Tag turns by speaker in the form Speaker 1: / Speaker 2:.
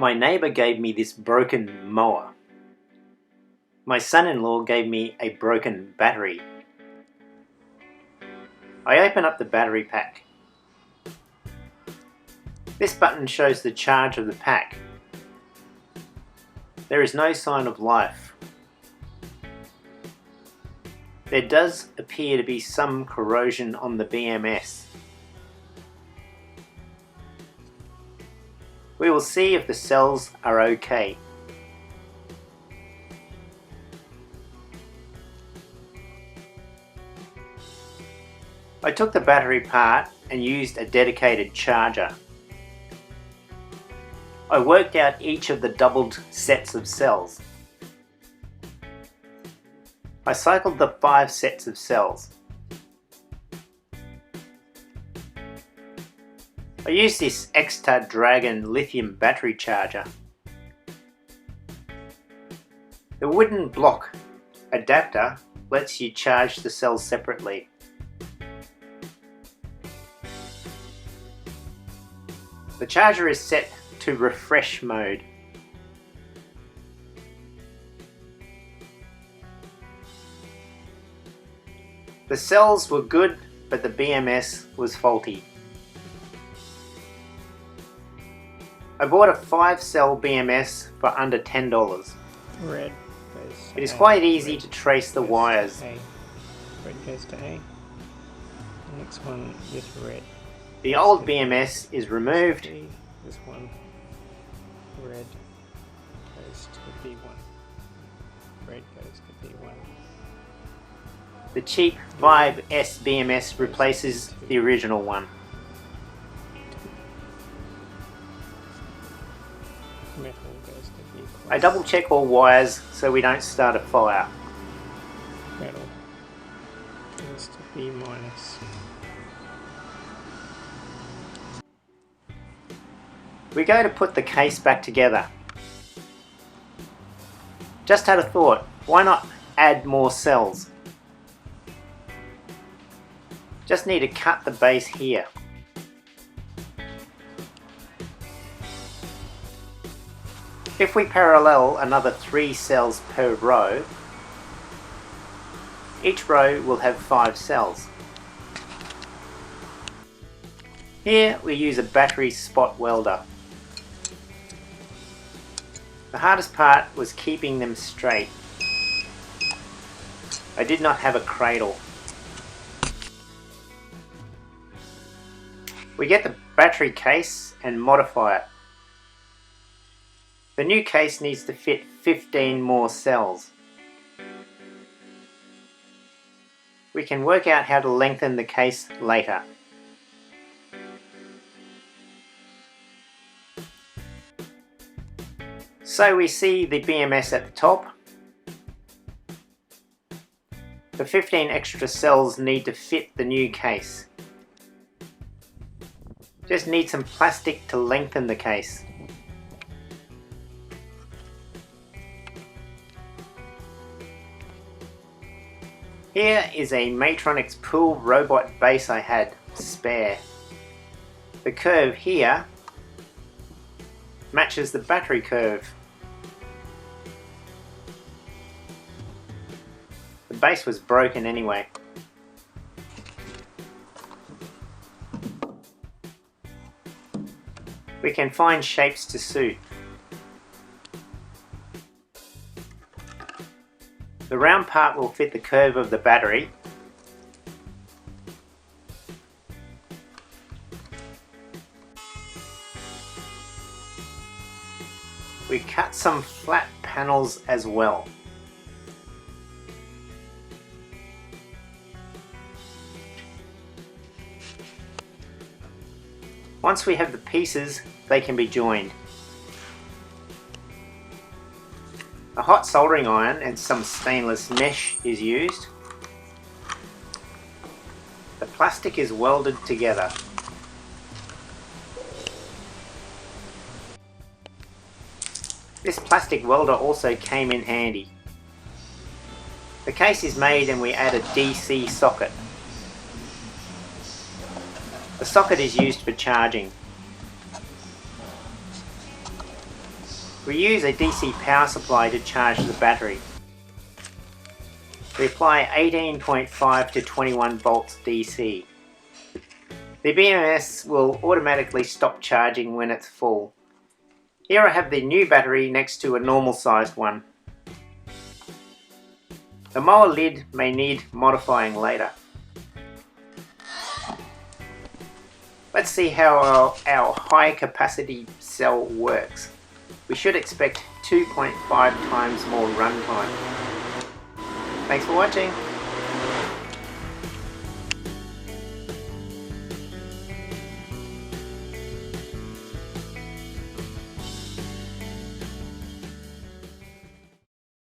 Speaker 1: My neighbour gave me this broken mower. My son-in-law gave me a broken battery. I open up the battery pack. This button shows the charge of the pack. There is no sign of life. There does appear to be some corrosion on the BMS. We will see if the cells are okay. I took the battery apart and used a dedicated charger. I worked out each of the doubled sets of cells. I cycled the 5 sets of cells. I used this Extra Dragon lithium battery charger. The wooden block adapter lets you charge the cells separately. The charger is set to refresh mode. The cells were good, but the BMS was faulty. I bought a 5-cell BMS for under $10.
Speaker 2: Red goes to
Speaker 1: It is
Speaker 2: A.
Speaker 1: quite easy
Speaker 2: Red
Speaker 1: to trace the
Speaker 2: goes to
Speaker 1: wires.
Speaker 2: A. Red goes to A. The next one is red.
Speaker 1: The old BMS is removed.
Speaker 2: B. This one, red goes to B1. Red goes to B1.
Speaker 1: The cheap Vibe S BMS replaces the original one.
Speaker 2: Metal goes to B+.
Speaker 1: I double check all wires so we don't start a fire.
Speaker 2: Metal goes to B-.
Speaker 1: We go to put the case back together. Just had a thought, why not add more cells? Just need to cut the base here. If we parallel another 3 cells per row, each row will have 5 cells. Here we use a battery spot welder. The hardest part was keeping them straight. I did not have a cradle. We get the battery case and modify it. The new case needs to fit 15 more cells. We can work out how to lengthen the case later. So we see the BMS at the top. The 15 extra cells need to fit the new case. Just need some plastic to lengthen the case. Here is a Matronics pool robot base I had spare. The curve here matches the battery curve. The base was broken anyway. We can find shapes to suit. The round part will fit the curve of the battery. We cut some flat panels as well. Once we have the pieces, they can be joined. A hot soldering iron and some stainless mesh is used. The plastic is welded together. This plastic welder also came in handy. The case is made and we add a DC socket. The socket is used for charging. We use a DC power supply to charge the battery. We apply 18.5 to 21 volts DC. The BMS will automatically stop charging when it's full. Here I have the new battery next to a normal sized one. The mower lid may need modifying later. Let's see how our high capacity cell works. We should expect 2.5 times more runtime. Thanks for watching.